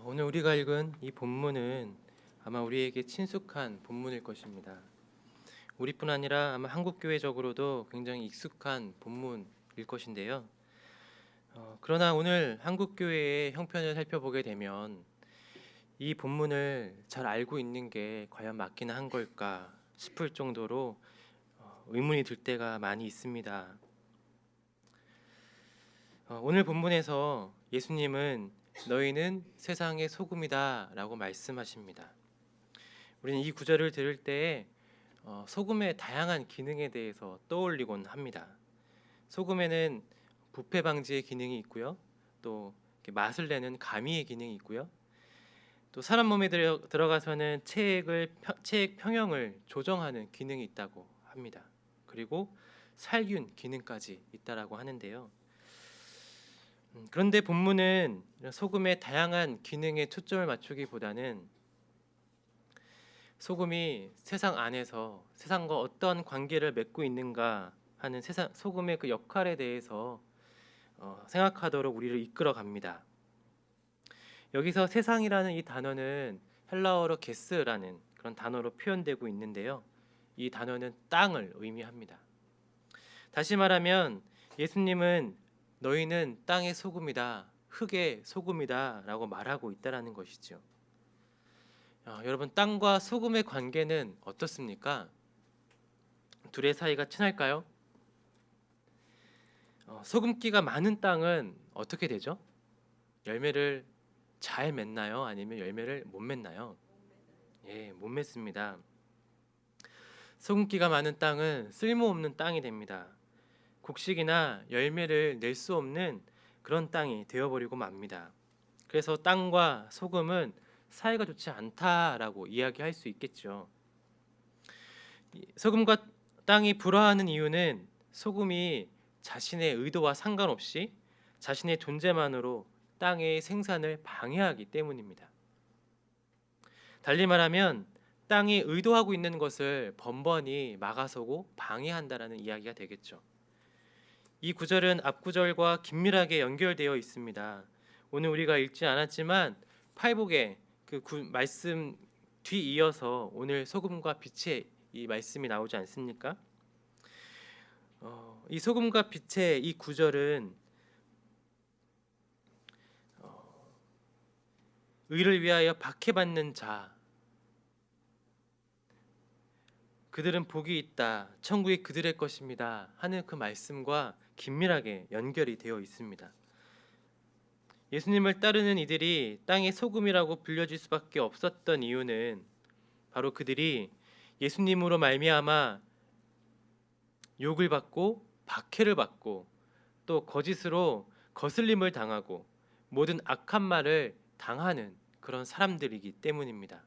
오늘 우리가 읽은 이 본문은 아마 우리에게 친숙한 본문일 것입니다. 우리뿐 아니라 아마 한국교회적으로도 굉장히 익숙한 본문일 것인데요. 그러나 오늘 한국교회의 형편을 살펴보게 되면 이 본문을 잘 알고 있는 게 과연 맞기는 한 걸까 싶을 정도로 의문이 들 때가 많이 있습니다. 오늘 본문에서 예수님은 너희는 세상의 소금이다라고 말씀하십니다. 우리는 이 구절을 들을 때 소금의 다양한 기능에 대해서 떠올리곤 합니다. 소금에는 부패 방지의 기능이 있고요, 또 맛을 내는 가미의 기능이 있고요, 또 사람 몸에 들어가서는 체액 평형을 조정하는 기능이 있다고 합니다. 그리고 살균 기능까지 있다라고 하는데요. 그런데 본문은 소금의 다양한 기능에 초점을 맞추기보다는 소금이 세상 안에서 세상과 어떤 관계를 맺고 있는가 하는 소금의 그 역할에 대해서 생각하도록 우리를 이끌어 갑니다. 여기서 세상이라는 이 단어는 헬라어로 게스라는 그런 단어로 표현되고 있는데요. 이 단어는 땅을 의미합니다. 다시 말하면 예수님은 너희는 땅의 소금이다, 흙의 소금이다 라고 말하고 있다라는 것이죠. 여러분, 땅과 소금의 관계는 어떻습니까? 둘의 사이가 친할까요? 소금기가 많은 땅은 어떻게 되죠? 열매를 잘 맺나요? 아니면 열매를 못 맺나요? 예, 못 맺습니다. 소금기가 많은 땅은 쓸모없는 땅이 됩니다. 곡식이나 열매를 낼 수 없는 그런 땅이 되어버리고 맙니다. 그래서 땅과 소금은 사이가 좋지 않다라고 이야기할 수 있겠죠. 소금과 땅이 불화하는 이유는 소금이 자신의 의도와 상관없이 자신의 존재만으로 땅의 생산을 방해하기 때문입니다. 달리 말하면 땅이 의도하고 있는 것을 번번이 막아서고 방해한다라는 이야기가 되겠죠. 이 구절은 앞 구절과 긴밀하게 연결되어 있습니다. 오늘 우리가 읽지 않았지만 팔복에 말씀 뒤이어서 오늘 소금과 빛의 이 말씀이 나오지 않습니까? 이 소금과 빛의 이 구절은 의를 위하여 박해받는 자, 그들은 복이 있다, 천국이 그들의 것입니다 하는 그 말씀과 긴밀하게 연결이 되어 있습니다. 예수님을 따르는 이들이 땅의 소금이라고 불려질 수밖에 없었던 이유는 바로 그들이 예수님으로 말미암아 욕을 받고 박해를 받고 또 거짓으로 거슬림을 당하고 모든 악한 말을 당하는 그런 사람들이기 때문입니다.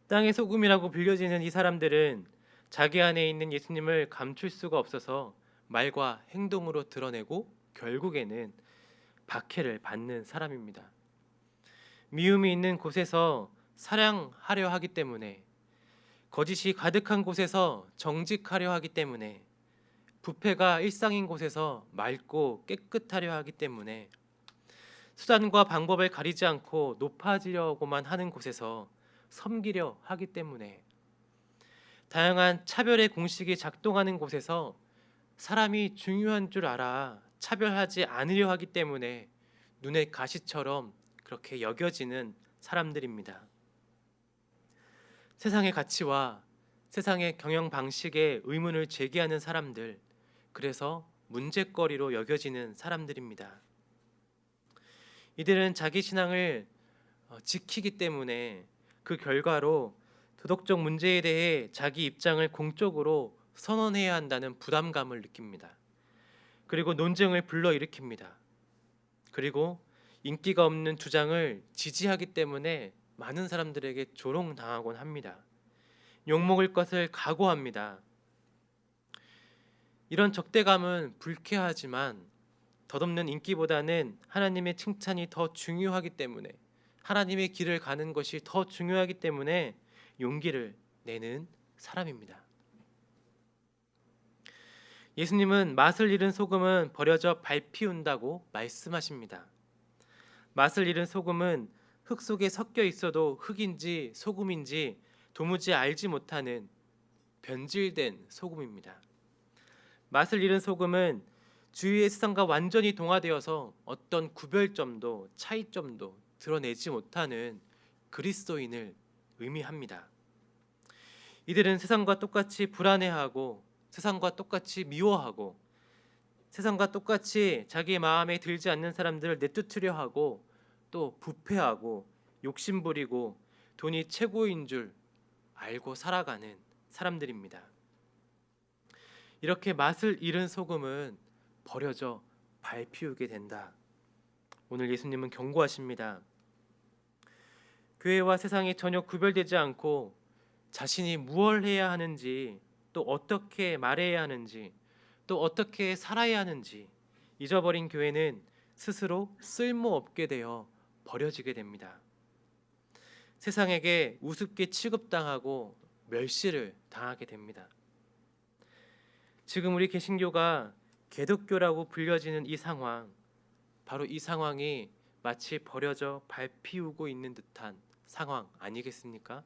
땅의 소금이라고 불려지는 이 사람들은 자기 안에 있는 예수님을 감출 수가 없어서 말과 행동으로 드러내고 결국에는 박해를 받는 사람입니다. 미움이 있는 곳에서 사랑하려 하기 때문에, 거짓이 가득한 곳에서 정직하려 하기 때문에, 부패가 일상인 곳에서 맑고 깨끗하려 하기 때문에, 수단과 방법을 가리지 않고 높아지려고만 하는 곳에서 섬기려 하기 때문에, 다양한 차별의 공식이 작동하는 곳에서 사람이 중요한 줄 알아 차별하지 않으려 하기 때문에 눈의 가시처럼 그렇게 여겨지는 사람들입니다. 세상의 가치와 세상의 경영 방식에 의문을 제기하는 사람들, 그래서 문제거리로 여겨지는 사람들입니다. 이들은 자기 신앙을 지키기 때문에 그 결과로 도덕적 문제에 대해 자기 입장을 공적으로 선언해야 한다는 부담감을 느낍니다. 그리고 논쟁을 불러일으킵니다. 그리고 인기가 없는 주장을 지지하기 때문에 많은 사람들에게 조롱당하곤 합니다. 욕먹을 것을 각오합니다. 이런 적대감은 불쾌하지만 덧없는 인기보다는 하나님의 칭찬이 더 중요하기 때문에, 하나님의 길을 가는 것이 더 중요하기 때문에 용기를 내는 사람입니다. 예수님은 맛을 잃은 소금은 버려져 밟히운다고 말씀하십니다. 맛을 잃은 소금은 흙 속에 섞여 있어도 흙인지 소금인지 도무지 알지 못하는 변질된 소금입니다. 맛을 잃은 소금은 주위의 세상과 완전히 동화되어서 어떤 구별점도 차이점도 드러내지 못하는 그리스도인을 의미합니다. 이들은 세상과 똑같이 불안해하고 세상과 똑같이 미워하고 세상과 똑같이 자기 마음에 들지 않는 사람들을 내쫓으려 하고 또 부패하고 욕심부리고 돈이 최고인 줄 알고 살아가는 사람들입니다. 이렇게 맛을 잃은 소금은 버려져 밟히우게 된다. 오늘 예수님은 경고하십니다. 교회와 세상이 전혀 구별되지 않고 자신이 무엇을 해야 하는지 또 어떻게 말해야 하는지 또 어떻게 살아야 하는지 잊어버린 교회는 스스로 쓸모없게 되어 버려지게 됩니다. 세상에게 우습게 취급당하고 멸시를 당하게 됩니다. 지금 우리 개신교가 개독교라고 불려지는 이 상황, 바로 이 상황이 마치 버려져 밟히우고 있는 듯한 상황 아니겠습니까?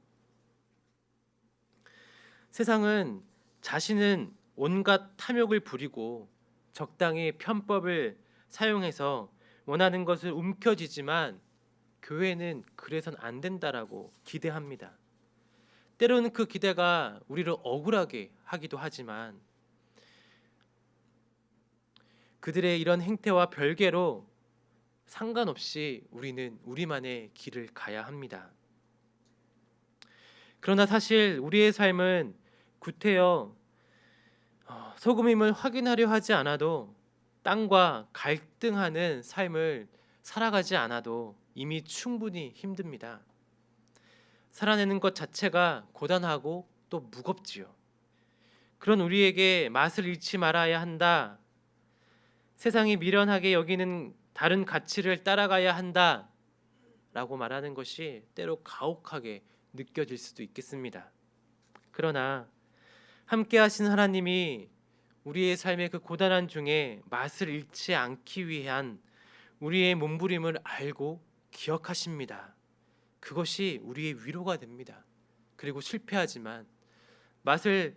세상은 자신은 온갖 탐욕을 부리고 적당히 편법을 사용해서 원하는 것을 움켜쥐지만 교회는 그래선 안 된다라고 기대합니다. 때로는 그 기대가 우리를 억울하게 하기도 하지만 그들의 이런 행태와 별개로 상관없이 우리는 우리만의 길을 가야 합니다. 그러나 사실 우리의 삶은 구태여 소금임을 확인하려 하지 않아도 땅과 갈등하는 삶을 살아가지 않아도 이미 충분히 힘듭니다. 살아내는 것 자체가 고단하고 또 무겁지요. 그런 우리에게 맛을 잃지 말아야 한다. 세상이 미련하게 여기는 다른 가치를 따라가야 한다. 라고 말하는 것이 때로 가혹하게 느껴질 수도 있겠습니다. 그러나 함께 하신 하나님이 우리의 삶의 그 고단한 중에 맛을 잃지 않기 위한 우리의 몸부림을 알고 기억하십니다. 그것이 우리의 위로가 됩니다. 그리고 실패하지만 맛을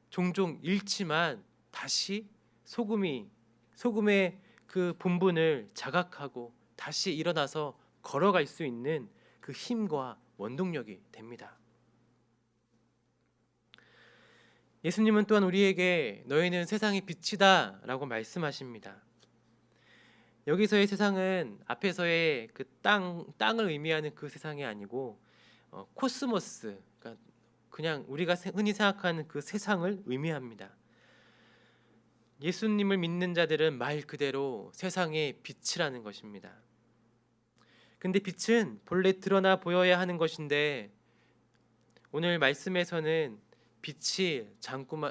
종종 잃지만 다시 소금의 그 본분을 자각하고 다시 일어나서 걸어갈 수 있는 그 힘과 원동력이 됩니다. 예수님은 또한 우리에게 너희는 세상의 빛이다 라고 말씀하십니다. 여기서의 세상은 앞에서의 그 땅을 의미하는 그 세상이 아니고 코스모스, 그러니까 그냥 우리가 흔히 생각하는 그 세상을 의미합니다. 예수님을 믿는 자들은 말 그대로 세상의 빛이라는 것입니다. 근데 빛은 본래 드러나 보여야 하는 것인데 오늘 말씀에서는 빛이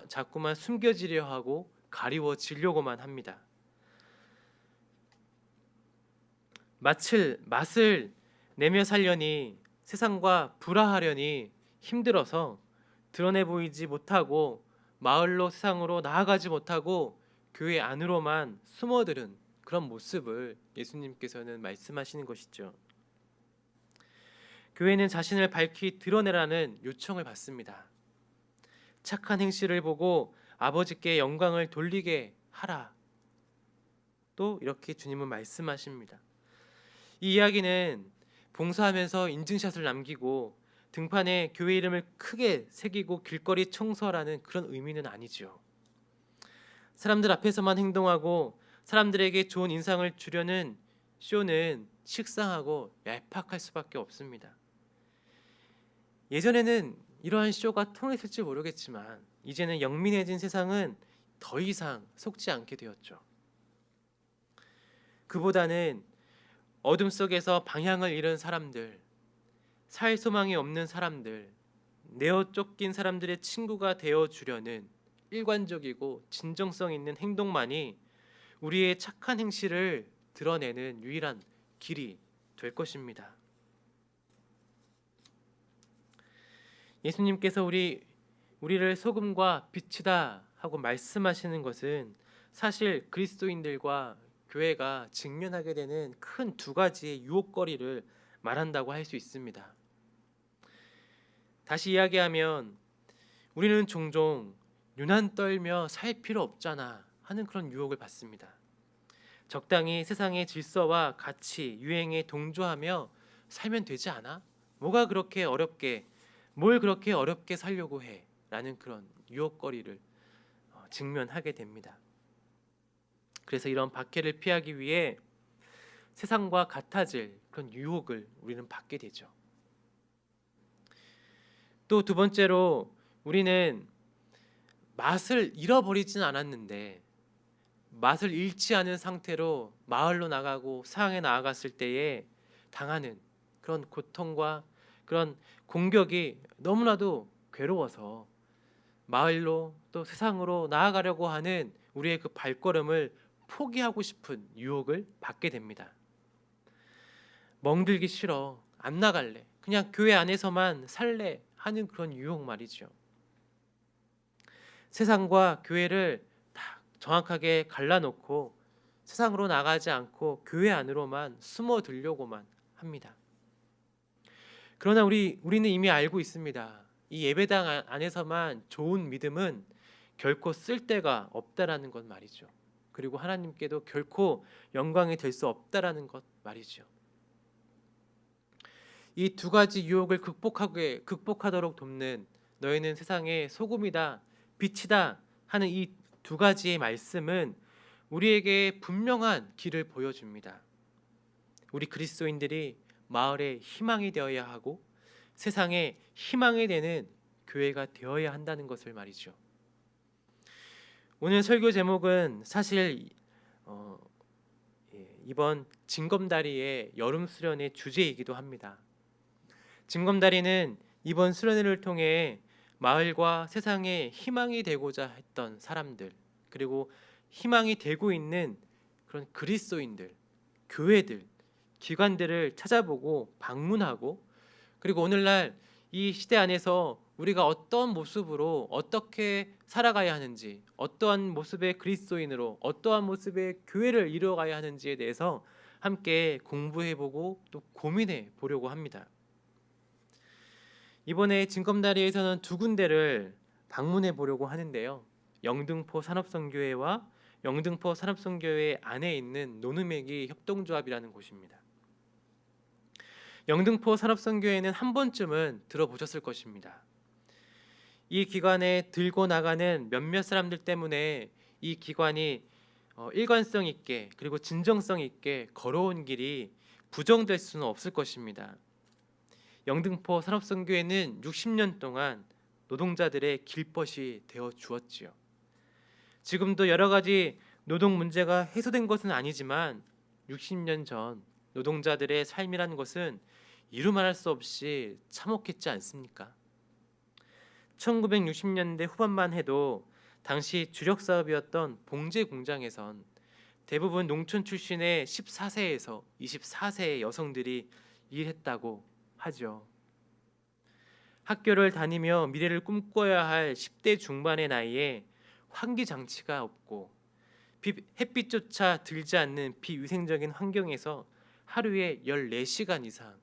자꾸만 숨겨지려 하고 가리워지려고만 합니다. 맛을 내며 살려니 세상과 불화하려니 힘들어서 드러내 보이지 못하고 마을로 세상으로 나아가지 못하고 교회 안으로만 숨어들은 그런 모습을 예수님께서는 말씀하시는 것이죠. 교회는 자신을 밝히 드러내라는 요청을 받습니다. 착한 행실을 보고 아버지께 영광을 돌리게 하라. 또 이렇게 주님은 말씀하십니다. 이 이야기는 봉사하면서 인증샷을 남기고 등판에 교회 이름을 크게 새기고 길거리 청소하라는 그런 의미는 아니죠. 사람들 앞에서만 행동하고 사람들에게 좋은 인상을 주려는 쇼는 식상하고 얄팍할 수밖에 없습니다. 예전에는 이러한 쇼가 통했을지 모르겠지만 이제는 영민해진 세상은 더 이상 속지 않게 되었죠. 그보다는 어둠 속에서 방향을 잃은 사람들, 살 소망이 없는 사람들, 내어 쫓긴 사람들의 친구가 되어주려는 일관적이고 진정성 있는 행동만이 우리의 착한 행실을 드러내는 유일한 길이 될 것입니다. 예수님께서 우리를 소금과 빛이다 하고 말씀하시는 것은 사실 그리스도인들과 교회가 직면하게 되는 큰 두 가지의 유혹거리를 말한다고 할 수 있습니다. 다시 이야기하면 우리는 종종 유난 떨며 살 필요 없잖아 하는 그런 유혹을 받습니다. 적당히 세상의 질서와 가치, 유행에 동조하며 살면 되지 않아? 뭘 그렇게 어렵게 살려고 해? 라는 그런 유혹거리를 직면하게 됩니다. 그래서 이런 박해를 피하기 위해 세상과 같아질 그런 유혹을 우리는 받게 되죠. 또 두 번째로 우리는 맛을 잃어버리지는 않았는데 맛을 잃지 않은 상태로 마을로 나가고 세상에 나아갔을 때에 당하는 그런 고통과 그런 공격이 너무나도 괴로워서 마을로 또 세상으로 나아가려고 하는 우리의 그 발걸음을 포기하고 싶은 유혹을 받게 됩니다. 멍들기 싫어, 안 나갈래, 그냥 교회 안에서만 살래 하는 그런 유혹 말이죠. 세상과 교회를 다 정확하게 갈라놓고 세상으로 나가지 않고 교회 안으로만 숨어들려고만 합니다. 그러나 우리는 이미 알고 있습니다. 이 예배당 안에서만 좋은 믿음은 결코 쓸데가 없다라는 것 말이죠. 그리고 하나님께도 결코 영광이 될 수 없다라는 것 말이죠. 이 두 가지 유혹을 극복하도록 돕는 너희는 세상의 소금이다, 빛이다 하는 이 두 가지의 말씀은 우리에게 분명한 길을 보여줍니다. 우리 그리스도인들이 마을의 희망이 되어야 하고 세상의 희망이 되는 교회가 되어야 한다는 것을 말이죠. 오늘 설교 제목은 사실 이번 징검다리의 여름 수련의 주제이기도 합니다. 징검다리는 이번 수련회를 통해 마을과 세상에 희망이 되고자 했던 사람들, 그리고 희망이 되고 있는 그런 그리스도인들, 교회들, 기관들을 찾아보고 방문하고, 그리고 오늘날 이 시대 안에서 우리가 어떤 모습으로 어떻게 살아가야 하는지, 어떠한 모습의 그리스도인으로 어떠한 모습의 교회를 이루어가야 하는지에 대해서 함께 공부해보고 또 고민해 보려고 합니다. 이번에 징검다리에서는 두 군데를 방문해 보려고 하는데요. 영등포 산업선교회와 영등포 산업선교회 안에 있는 노누메기 협동조합이라는 곳입니다. 영등포 산업선교회는 한 번쯤은 들어보셨을 것입니다. 이 기관에 들고 나가는 몇몇 사람들 때문에 이 기관이 일관성 있게 그리고 진정성 있게 걸어온 길이 부정될 수는 없을 것입니다. 영등포 산업선교회는 60년 동안 노동자들의 길벗이 되어 주었지요. 지금도 여러 가지 노동 문제가 해소된 것은 아니지만 60년 전 노동자들의 삶이라는 것은 이루 말할 수 없이 참혹했지 않습니까? 1960년대 후반만 해도 당시 주력 사업이었던 봉제 공장에선 대부분 농촌 출신의 14세에서 24세의 여성들이 일했다고 하죠. 학교를 다니며 미래를 꿈꿔야 할 10대 중반의 나이에 환기 장치가 없고 햇빛조차 들지 않는 비위생적인 환경에서 하루에 14시간 이상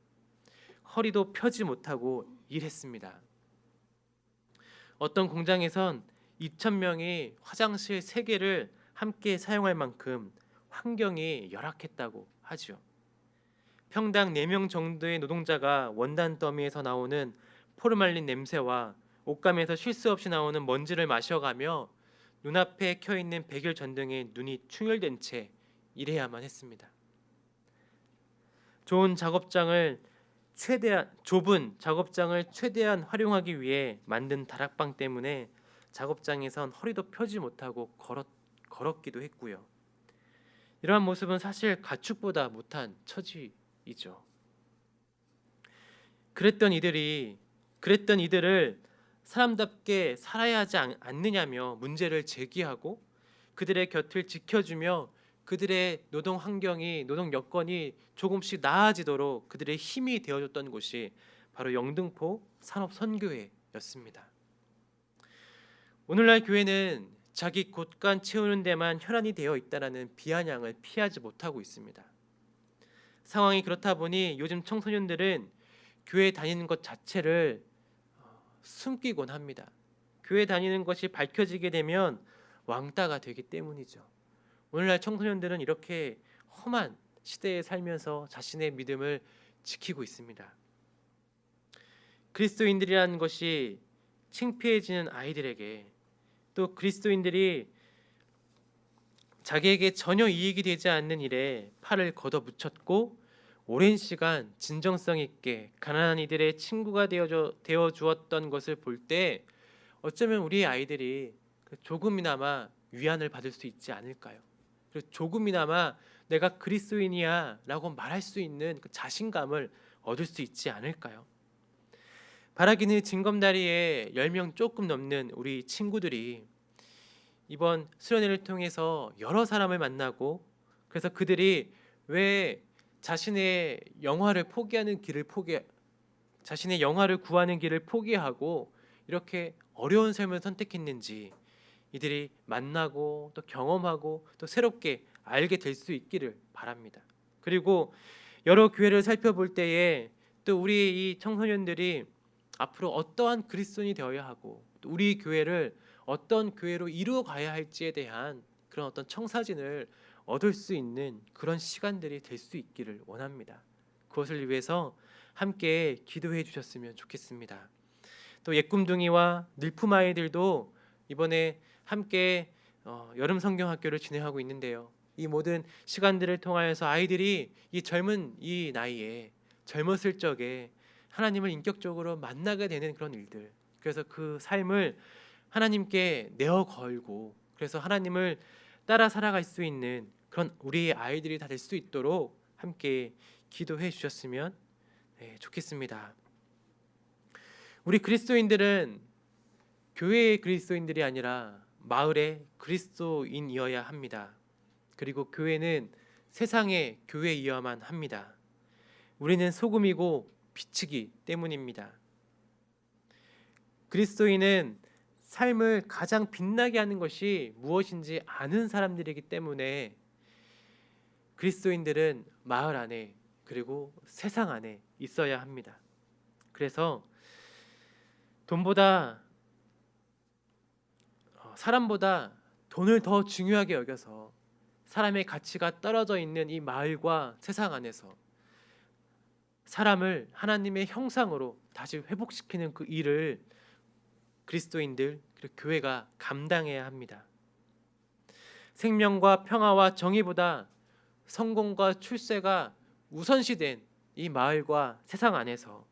허리도 펴지 못하고 일했습니다. 어떤 공장에선 2,000명이 화장실 3개를 함께 사용할 만큼 환경이 열악했다고 하죠. 평당 4명 정도의 노동자가 원단 더미에서 나오는 포르말린 냄새와 옷감에서 쉴 수 없이 나오는 먼지를 마셔가며 눈앞에 켜있는 백열 전등에 눈이 충혈된 채 일해야만 했습니다. 좁은 작업장을 최대한 활용하기 위해 만든 다락방 때문에 작업장에선 허리도 펴지 못하고 걸었기도 했고요. 이러한 모습은 사실 가축보다 못한 처지이죠. 그랬던 이들을 사람답게 살아야 하지 않느냐며 문제를 제기하고 그들의 곁을 지켜주며 그들의 노동 환경이, 노동 여건이 조금씩 나아지도록 그들의 힘이 되어줬던 곳이 바로 영등포 산업선교회였습니다. 오늘날 교회는 자기 곳간 채우는 데만 혈안이 되어 있다라는 비아냥을 피하지 못하고 있습니다. 상황이 그렇다 보니 요즘 청소년들은 교회 다니는 것 자체를 숨기곤 합니다. 교회 다니는 것이 밝혀지게 되면 왕따가 되기 때문이죠. 오늘날 청소년들은 이렇게 험한 시대에 살면서 자신의 믿음을 지키고 있습니다. 그리스도인들이라는 것이 창피해지는 아이들에게, 또 그리스도인들이 자기에게 전혀 이익이 되지 않는 일에 팔을 걷어붙였고 오랜 시간 진정성 있게 가난한 이들의 친구가 되어 주었던 것을 볼 때 어쩌면 우리 아이들이 조금이나마 위안을 받을 수 있지 않을까요? 그리고 조금이나마 내가 그리스도인이야라고 말할 수 있는 그 자신감을 얻을 수 있지 않을까요? 바라기는 징검다리에 10명 조금 넘는 우리 친구들이 이번 수련회를 통해서 여러 사람을 만나고, 그래서 그들이 왜 자신의 영화를 자신의 영화를 구하는 길을 포기하고 이렇게 어려운 삶을 선택했는지 이들이 만나고 또 경험하고 또 새롭게 알게 될 수 있기를 바랍니다. 그리고 여러 교회를 살펴볼 때에 또 우리 이 청소년들이 앞으로 어떠한 그리스도인이 되어야 하고 또 우리 교회를 어떤 교회로 이루어 가야 할지에 대한 그런 어떤 청사진을 얻을 수 있는 그런 시간들이 될 수 있기를 원합니다. 그것을 위해서 함께 기도해 주셨으면 좋겠습니다. 또 예꿈둥이와 늘품아이들도 이번에 함께 여름 성경학교를 진행하고 있는데요. 이 모든 시간들을 통하여서 아이들이 이 젊은 이 나이에 젊었을 적에 하나님을 인격적으로 만나게 되는 그런 일들, 그래서 그 삶을 하나님께 내어 걸고 그래서 하나님을 따라 살아갈 수 있는 그런 우리 아이들이 다 될 수 있도록 함께 기도해 주셨으면 좋겠습니다. 우리 그리스도인들은 교회의 그리스도인들이 아니라 마을의 그리스도인이어야 합니다. 그리고 교회는 세상의 교회이어야만 합니다. 우리는 소금이고 빛이기 때문입니다. 그리스도인은 삶을 가장 빛나게 하는 것이 무엇인지 아는 사람들이기 때문에 그리스도인들은 마을 안에 그리고 세상 안에 있어야 합니다. 그래서 사람보다 돈을 더 중요하게 여겨서 사람의 가치가 떨어져 있는 이 마을과 세상 안에서 사람을 하나님의 형상으로 다시 회복시키는 그 일을 그리스도인들 그리고 교회가 감당해야 합니다. 생명과 평화와 정의보다 성공과 출세가 우선시된 이 마을과 세상 안에서,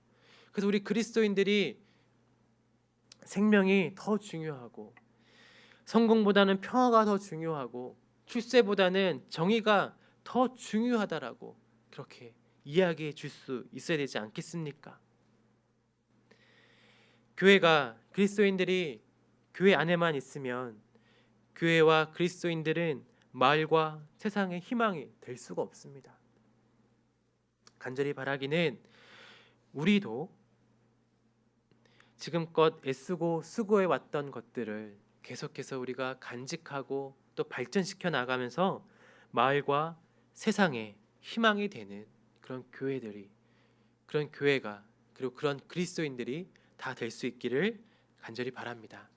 그래서 우리 그리스도인들이 생명이 더 중요하고 성공보다는 평화가 더 중요하고 출세보다는 정의가 더 중요하다라고 그렇게 이야기해 줄 수 있어야 되지 않겠습니까? 교회가 그리스도인들이 교회 안에만 있으면 교회와 그리스도인들은 마을과 세상의 희망이 될 수가 없습니다. 간절히 바라기는 우리도 지금껏 애쓰고 수고해 왔던 것들을 계속해서 우리가 간직하고 또 발전시켜 나가면서 마을과 세상에 희망이 되는 그런 교회들이, 그런 교회가 그리고 그런 그리스도인들이 다 될 수 있기를 간절히 바랍니다.